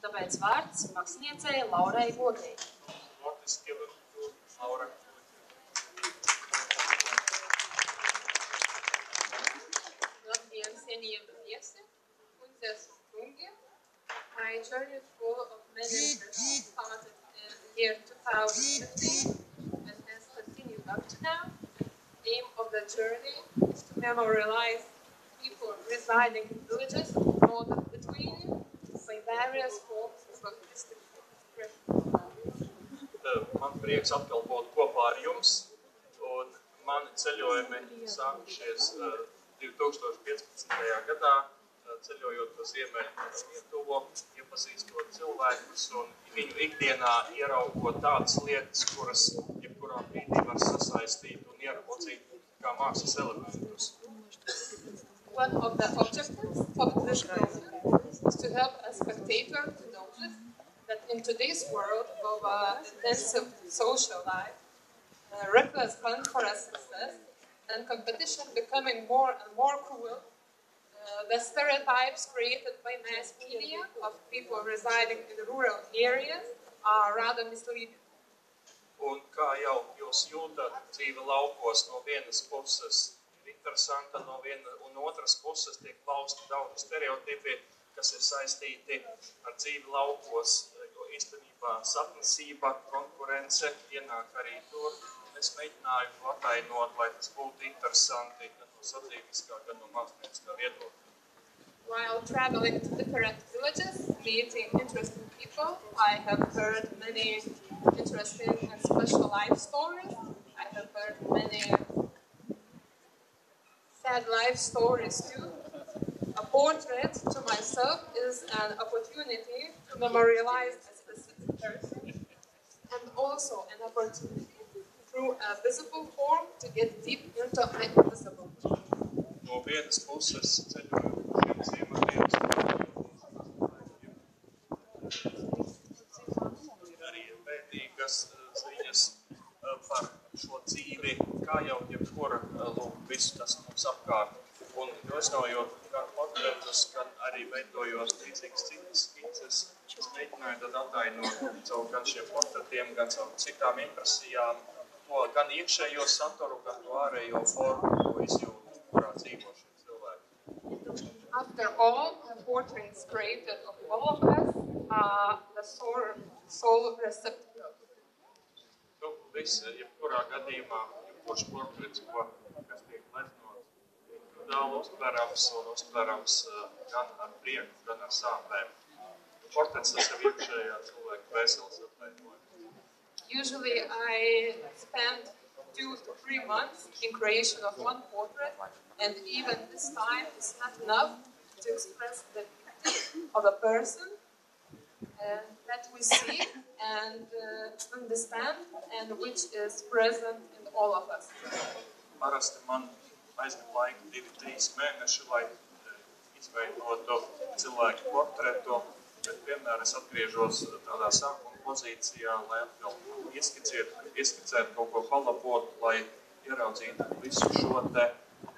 Tāpēc vārds māksliniecei Laurai Godei. Labdien, cienījami viesi, kundzes un kungi. My journey is full of many interests, started in the year 2015 and has continued up to now. The aim of the journey is to memorialize people residing in villages of northern Lithuania by various forms of artistic expression. Man prieks atkal būt kopā ar jums, un mani ceļojumi sākušies 2015. Gadā, ceļojot uz Ziemeļu Lietuvu, iepazīstot cilvēkus un viņu ikdienā ieraugot tādas lietas, kuras jebkurā brīdī var sasaistīt un ieraudzīt kā mākslas elementus. One of the objectives of this program is to help a spectator to notice that in today's world of intensive social life, reckless hunt for success, and competition becoming more and more cruel, the stereotypes created by mass media of people residing in rural areas are rather misleading. Un kā jau jūs jūtat, dzīve laukos no vienas puses ir interesanta, un otras puses tiek lausti daudz stereotipi, kas ir saistīti ar dzīvi laukos, jo īstenībā sapnesība, konkurence ienāk arī tur. Es mēģināju to atainot, lai tas būtu interesanti gan no sadzīviskā, gan no mākslinieckā viedokļa. While traveling to different villages, meeting interesting people, I have heard many interesting and special life stories. I have heard many sad life stories too. A portrait to myself is an opportunity to memorialize a specific person and also an opportunity through a visible form to get deep into an invisible. No vienas puses ceļojot šiem ziemeļiem, ir arī vērtīgas ziņas par šo dzīvi, kā jau jebkura visu, kas mums apkārt. Un veidojot gan portretus, gan arī veidojot līdzīgas citas skices, es mēģināju tad atainot caur gan šiem portretiem, gan caur citām impresijām, to gan iekšējo saturu, gan to ārējo formu, ko izjūt, kurā dzīvo šie cilvēki. After all, the portraits created of all of us are the soul receptacle. Visi, jebkurā gadījumā, jebkurš portrets, kas tiek leznots, daudz uztverams un uztverams gan ar prieku, gan ar sāpēm. Portrets tas jau iekšējā cilvēka vēseles atveidoja. Usually I spend 2 to 3 months in creation of one portrait, and even this time is not enough to express the beauty of a person that we see and understand and which is present in all of us. Parasti man aizņem laika 2-3 mēneši, lai izveidotu cilvēku portretu, bet vienmēr es atgriežos tādā sākuma pozīcijā, lai atkal ieskicētu kaut ko palabot, lai ieraudzītu visu šo te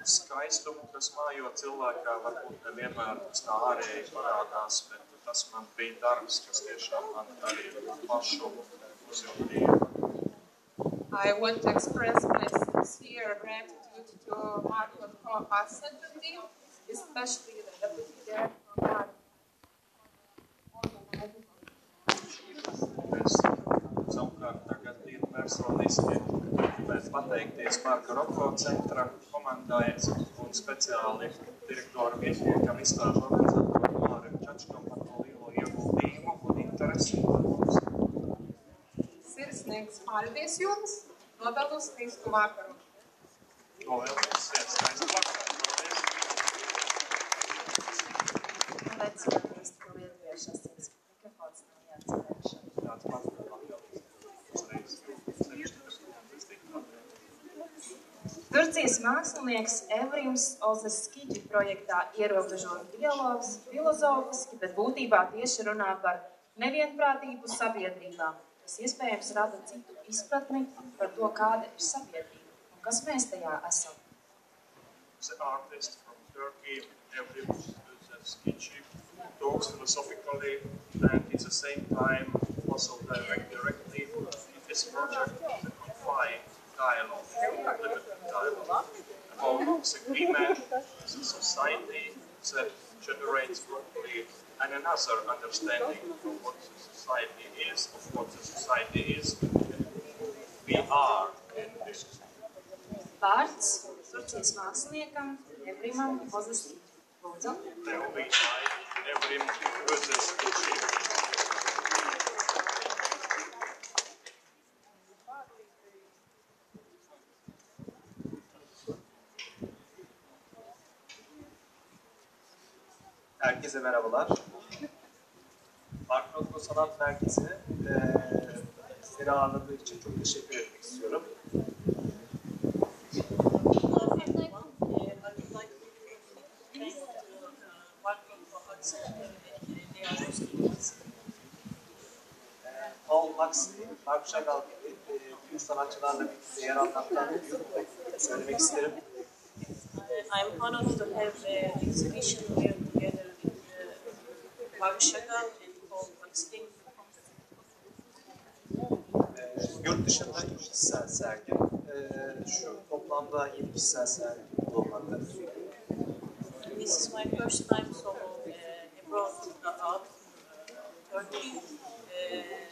skaistumu, kas mājo cilvēkā, varbūt nevienmēr tas tā ārēji parādās, bet tas man bija darbs, kas tiešām man arī pašu uzjūtīja. I want to express my sincere gratitude to Marko Art Center team, especially the deputy director. Savukārt tagad ir personiski gribētu pateikties Marka Roko centra komandai un speciāli direktoru vietniekam izstāžu organizatoru Mārim Čačkam par to lielo ieguldījumu un interesi. Sirsnīgs paldies jums, novēlu skaistu vakaru. Novēlu jums skaistu vakaru. Let's first go with the sessions. Mikrofons nav jāatcerēšana. Tāds pats Turcijas mākslinieks Evrims Ozaskiģi projektā ierobežot dialogs filozofiski, bet būtībā tieši runā par nevienprātību sabiedrībā, kas iespējams rada citu izpratni par to, kāda ir sabiedrība un kas mēs tajā esam. The artist from Turkey, Evrim Sketchy, talks philosophically and at the same time also directly in this project the confined dialogue, limited dialogue about disagreement, the society that generates probably and another understanding of what the society is, of what the society is, we are in this. Vārds Turcijas māksliniekam Evrimam Ozeskicim. Lūdzu. Evrim Ozeskicim. Herkese merhabalar. Mark Sanat Merkezi'ne sizleri ağırladığı için çok teşekkür etmek istiyorum. Paul Huxley, Mark Chagall gibi büyük sanatçılarla birlikte yer almaktan söylemek isterim. I'm honored to have an exhibition here together with Mark Chagall and Paul Huxley. Yurt dışında 3 kişisel sergi, şu toplamda 7 kişisel sergi olmaktadır. This is my first time solo abroad out Turkey.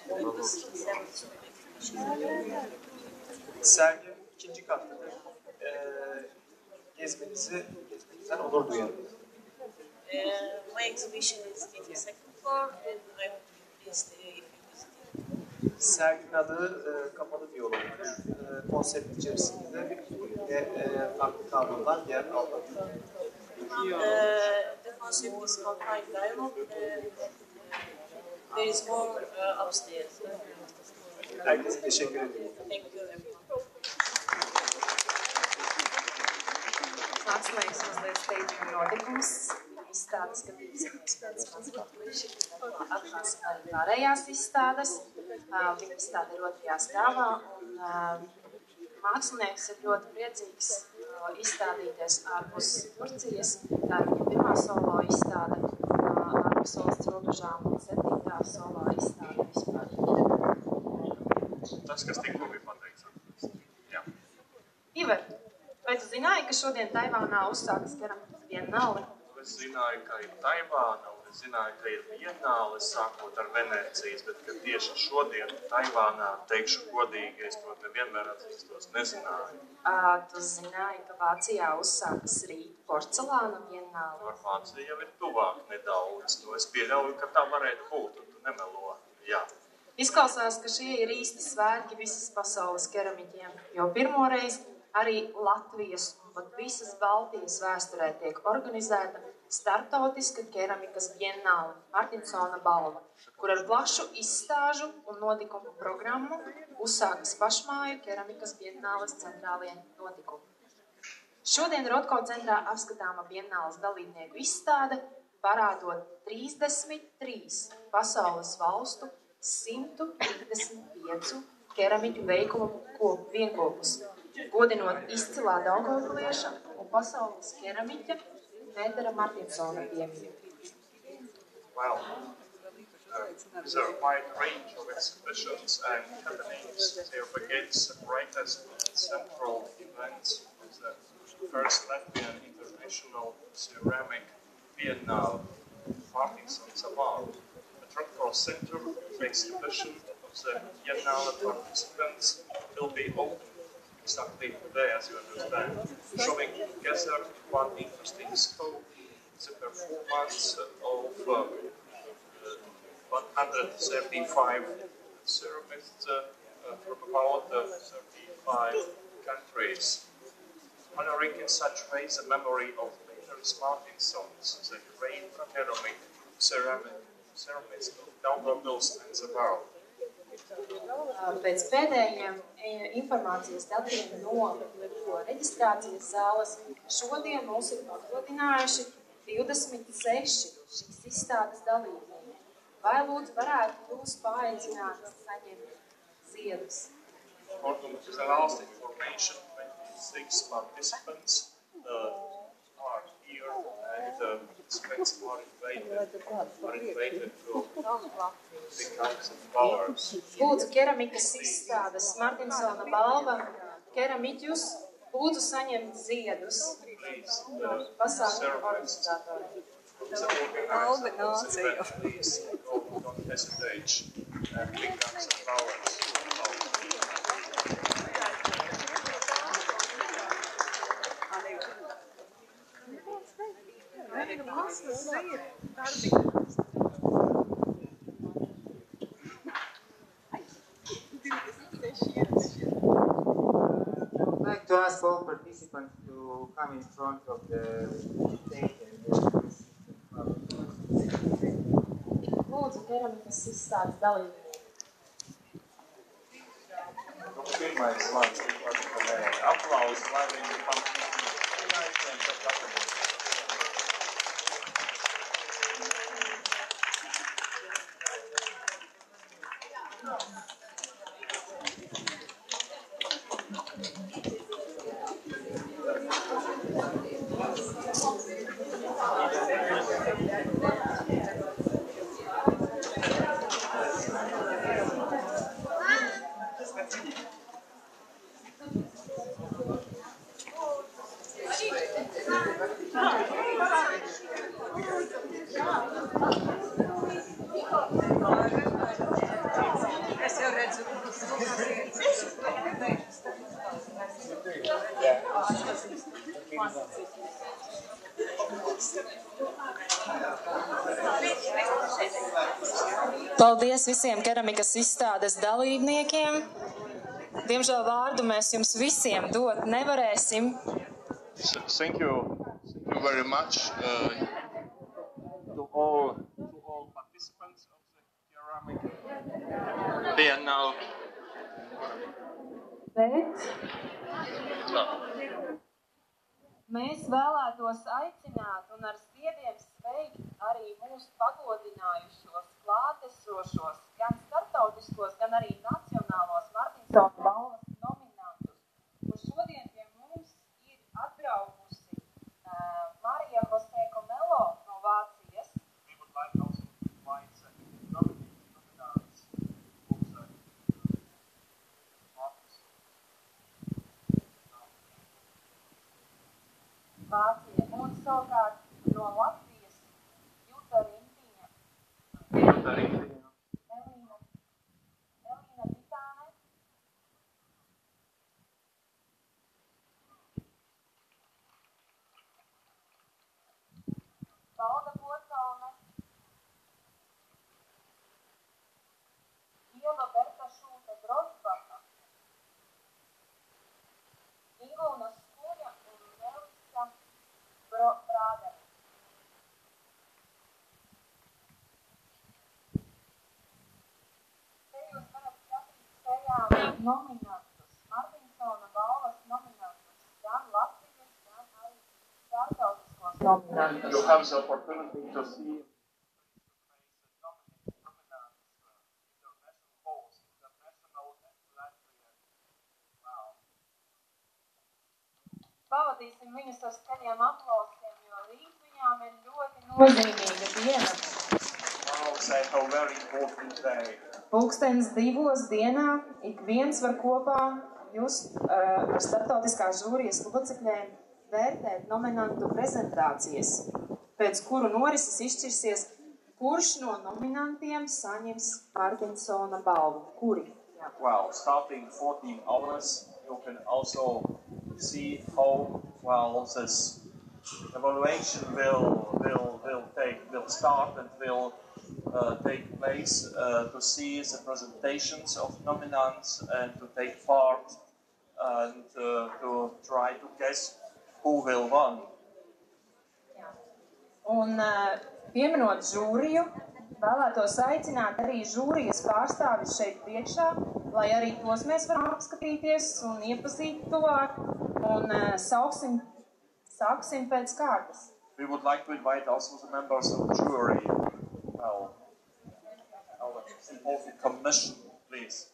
It was 7 exhibitions. Sergi ikinci kattadır. Gezmenizden onur duyarım. My exhibition is in the second floor and I hope you pleased if you visit it. Serginin adı kapalı diyalogdur. Konsept içerisinde ve farklı kavramlar yer almaktadır. The concept is confined dialogue. There is more upstairs. Herkese teşekkür ederim. Thank you everyone. Mākslinieks mazliet steidzami notikums. Izstādes skatības pēc mans patliši. Atklāsim arī pārējās izstādes. Viņa izstāde ir 2. stāvā. Mākslinieks ir ļoti priecīgs izstādīties ārpus Turcijas. Tā ir viņa pirmā solo izstāde ārpus valsts robežām un 7. solo izstāde vispār. Tas, kas tikko bija pateikts. Jā. Iver, vai tu zināji, ka šodien Taivānā uzsākas keramikas bienāle? Es zināju, ka ir Taivāna, un es zināju, ka ir bienāle sākot ar Venēcijas, bet ka tieši šodien Taivānā, teikšu godīgi, es to nevienmēr atzīstos, nezināju. Tu zināji, ka Vācijā uzsākas rīt porcelāna bienāle? Ar Vāciju jau ir tuvāk nedaudz. Es pieļauju, ka tā varētu būt, un tu nemelo. Jā. Izklausās, ka šie ir īsti svētki visas pasaules keramiķiem, jo pirmoreiz arī Latvijas un pat visas Baltijas vēsturē tiek organizēta starptautiska keramikas bienāle Martinsona balva, kur ar plašu izstāžu un notikumu programmu uzsākas pašmāju keramikas bienāles centrālie notikumi. Šodien Rotko centrā apskatāma bienāles dalībnieku izstāde, parādot 33 pasaules valstu 135 keramiķu veikumu vienkopus, godinot izcilā daugavpilieša un pasaules keramiķa Pētera Martinsona piemiņu. Well, there's a wide range of exhibitions and happenings. There begins the greatest central event of the first Latvian International Ceramic Biennale, Martinsons Award. The Rotko Center, the exhibition of the Biennale participants will be open exactly today, as you understand, showing together one interesting scope, the performance of 135 ceramists from about 35 countries, honoring in such way the memory of Peteris Martinsons, the great keramic ceramist of Daugavpils and the world. Pēc pēdējiem informācijas datiem no reģistrācijas zāles šodien mums ir atgodinājuši 26 šīs izstādes dalībnieki. Vai lūdzu varētu jūs paaicināt saņemt ziedus. For the last information, 26 participants are here, and participants are invited to become some flowers. Lūdzu, keramikas izstādes Martinsona balva, keramiķus, lūdzu saņemt ziedus no pasākuma organizatoriem. Please don't hesitate and become some flowers. I'd like to ask all participants to come in front of the stage and Lūdzu, keramikas izstādes dalībnieki. Pirmais vārds ir aplausi, lai viņi Paldies visiem keramikas izstādes dalībniekiem. Diemžēl vārdu mēs jums visiem dot nevarēsim. Thank you very much to all participants of the ceramic biennale. Bet mēs vēlētos aicināt un ar ziediem sveikt arī mūsu pagodinājušos, klātesošos, gan starptautiskos, gan arī nacionālos Martinsona balvas nominantus. Un šodien pie mums ir atbraukusi Marija Jose Comelo no Vācijas. We would like also to invite nominants Vācija un savukārt no Latvijas Juta Rintiņa, Elīna Titāne, Valda Pocaune, Ieva Berta Šūte Grosbaka, Ilona Skuļa un Melisa Brādere. Te jūs varat skatīt sejā nominantus, Martinsona balvas nominantus, gan Latvijas, gan arī starptautiskos nominantus. You have the opportunity to see nominants, international hosts, international and Latvian. Wow. Pavadīsim viņus ar skaļiem aplausiem, jo rīt viņām ir ļoti nozīmīga diena. They have a very important day. Pulkstenis 2 dienā ik viens var kopā just ar starptautiskās žūrijas locekļiem vērtēt nominantu prezentācijas, pēc kuru norises izšķirsies, kurš no nominantiem saņems Martinsona balvu. Kuri? Well, starting 14 hours, you can also see how well this evaluation will start and will take place to see the presentations of nominants and to take part and to try to guess who will win. Un pieminot žūriju, vēlētos aicināt arī žūrijas pārstāvis šeit priekšā, lai arī tos mēs varam apskatīties un iepazīt tuvāk un sāksim pēc kārtas. We would like to invite also the members of the jury. Well, our important commission, please.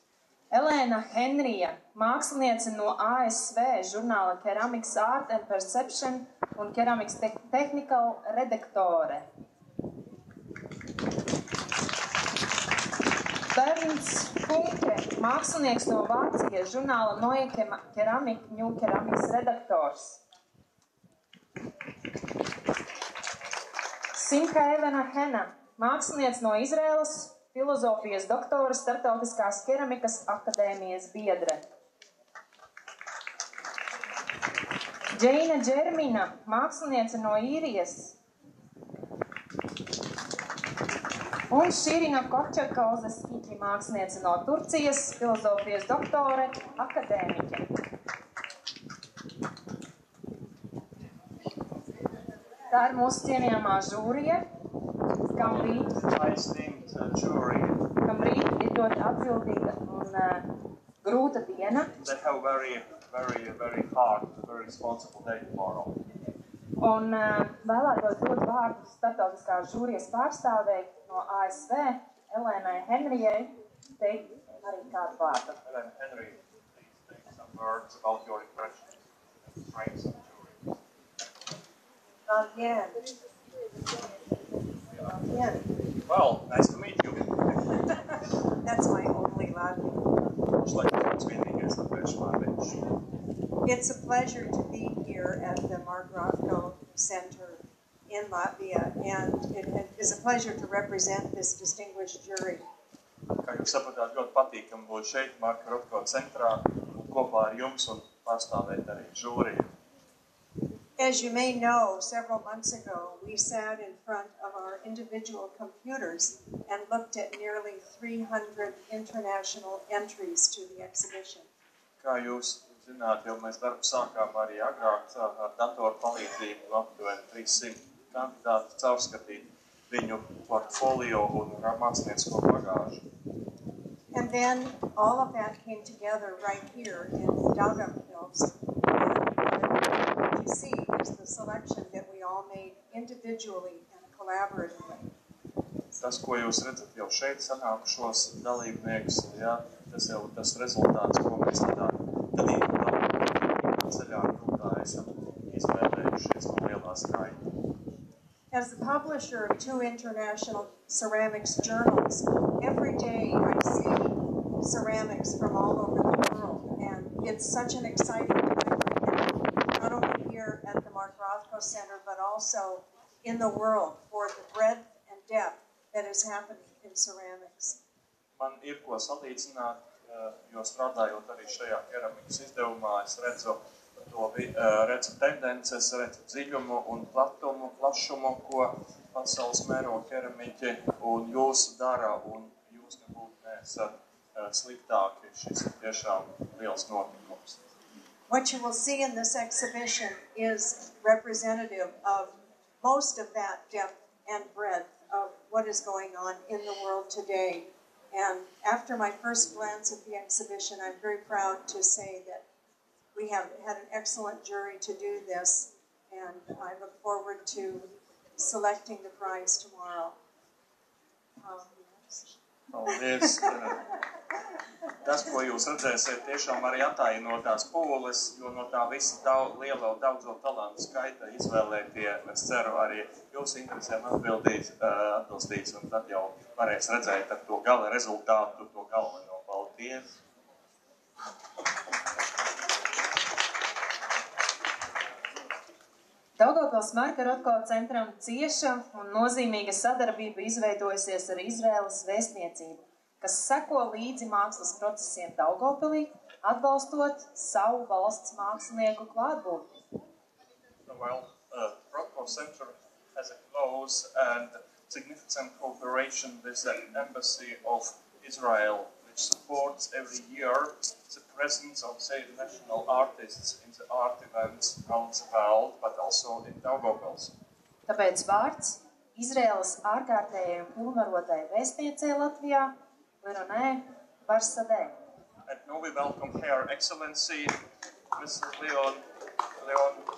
Elēna Henrija, māksliniece no ASV, žurnāla Ceramics Art and Perception un Ceramics Technical redaktore. Bernds Funke, mākslinieks no Vācijas, žurnāla Neue Keramik, New Ceramics redaktors. Simcha Elena Hena, mākslinieks no Izraēlas, filozofijas doktora, Startautiskās keramikas akadēmijas biedre. Džeina Džermina, māksliniece no Īrijas. Un Širina Kočakozeskiki, māksliniece no Turcijas, filozofijas doktore, akadēmiķe. Tā ir mūsu cienījamā žūrija, kam rīt ir ļoti atbildīga un grūta diena. They have very hard, very responsible day tomorrow. Un vēlētos dot vārdu starptautiskās žūrijas pārstāvei no ASV, Elēnai Henrijai, teikt arī kādu vārdu. Elena Henry, please take some words about your impressions and frames of the jury. Again. Well, nice to meet you. That's my only Latvia. It's a pleasure to be here at the Mark Rothko Center in Latvia, and it is a pleasure to represent this distinguished jury. Kā jūs sapratāt, ļoti patīkam būt šeit, Marka Rothko centrā, un kopā ar jums un pārstāvēt arī žūriju. As you may know, several months ago, we sat in front of our individual computers and looked at nearly 300 international entries to the exhibition. Kā jūs zināt, jau mēs darbu sākām arī agrāk ar datoru palīdzību, aptuveni 300 kandidātu caurskatīt viņu portfolio un māksliniecisko bagāžu. And then all of that came together right here in Daugavpils. What you see is the selection that we all made individually and collaboratively. Tas, ko jūs redzat jau šeit sanākušos dalībniekus, jā, tas jau tas rezultāts, ko mēs tādā ceļā grūtā esam izvēlējušies no lielā skaita. As the publisher of 2 international ceramics journals, every day I see ceramics from all over the world, and it's such an exciting time right now, not only here at the Mark Rothko Center, but also in the world for the breadth and depth that is happening in ceramics. Man ir ko salīdzināt, jo strādājot arī šajā keramikas izdevumā, es redzu tendences, redzu dziļumu un platumu, plašumu, ko pasaules mēroga keramiķi un jūs dara, un jūs nebūtu neesat sliktāki. Šis ir tiešām liels notikums. What you will see in this exhibition is representative of most of that depth and breadth of what is going on in the world today. And after my first glance at the exhibition, I'm very proud to say that we have had an excellent jury to do this, and I look forward to selecting the prize tomorrow. Paldies. Tas, ko jūs redzēsiet, tiešām arī attainotās pūles, jo no tā visa liela daudzo talantu skaita izvēlētie, es ceru, arī jūsu interesēm atbilstīs, un tad jau varēs redzēt ar to gala rezultātu, to galveno. Paldies. Daugavpils Marka Rothko centram cieša un nozīmīga sadarbība izveidojusies ar Izraēlas vēstniecību, kas seko līdzi mākslas procesiem Daugavpilī, atbalstot savu valsts mākslinieku klātbūtni. Well, Rothko Center has a close and significant cooperation with the Embassy of Israel, which supports every year the presence of their national artists in the art events around the world, but also in Daugavpils. Tāpēc vārds Izraēlas ārkārtējai un pilnvarotai vēstniecei Latvijā, Lironē Barsadē. And now we welcome Her Excellency, Mrs. Leon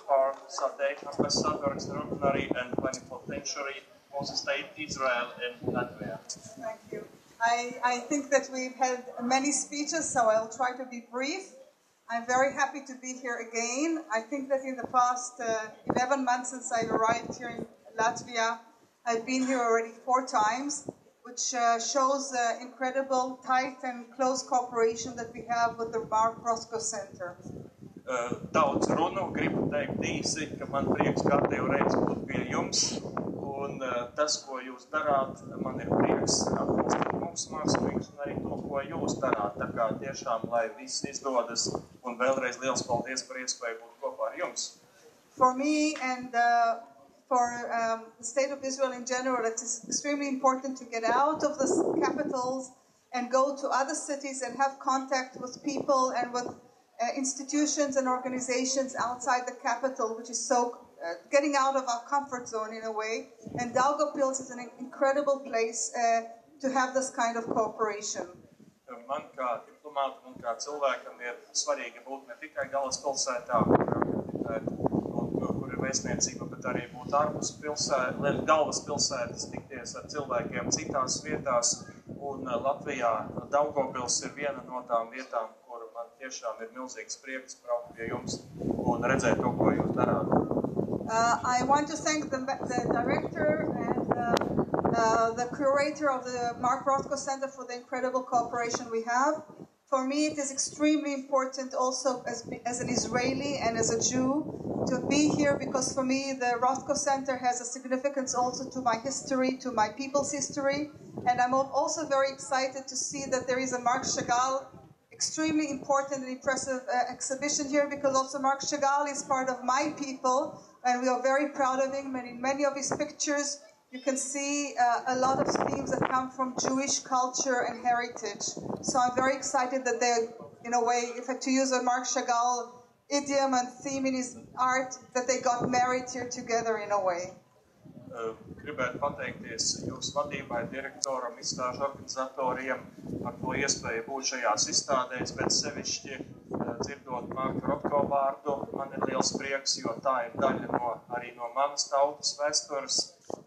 Barsadē, Ambassador Extraordinary and Plenipotentiary of the State Israel in Latvia. Thank you. I think that we've had many speeches, so I'll try to be brief. I'm very happy to be here again. I think that in the past 11 months since I arrived here in Latvia, I've been here already 4 times, which shows the incredible tight and close cooperation that we have with the Mark Rothko Center. Daudz runu, gribu teikt īsi, ka man prieks kārtējo reizi būt pie jums, un tas, ko jūs darāt, man ir prieks atbalstīt mūsu mākslinieks un arī to, ko jūs darāt. Tā kā tiešām, lai viss izdodas, un vēlreiz liels paldies par iespēju būt kopā ar jums. For me and for the state of Israel in general, it is extremely important to get out of the capitals and go to other cities and have contact with people and with institutions and organizations outside the capital, which is so getting out of our comfort zone in a way. And Daugavpils is an incredible place to have this kind of cooperation. Man kā diplomātam un kā cilvēkam ir svarīgi būt ne tikai galvaspilsētā, kur ir vēstniecība, bet arī būt ārpus galvaspilsētas, tikties ar cilvēkiem citās vietās. Un Latvijā Daugavpils ir viena no tām vietām, kur man tiešām ir milzīgs prieks braukt pie jums un redzēt to, ko jūs darāt. I want to thank the director and the curator of the Mark Rothko Center for the incredible cooperation we have. For me, it is extremely important also as an Israeli and as a Jew to be here, because for me, the Rothko Center has a significance also to my history, to my people's history. And I'm also very excited to see that there is a Marc Chagall, extremely important and impressive exhibition here, because also Marc Chagall is part of my people, and we are very proud of him. And in many of his pictures, you can see a lot of themes that come from Jewish culture and heritage. So I'm very excited that they, in a way, if I to use a Marc Chagall idiom and theme in his art, that they got married here together in a way. Gribētu pateikties jūsu vadībai, direktoram, izstāžu organizatoriem par to iespēju būt šajās izstādēs, bet sevišķi dzirdot Marka Rothko vārdu, man ir liels prieks, jo tā ir daļa arī no manas tautas vēstures,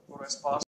kuru es pārstāvu.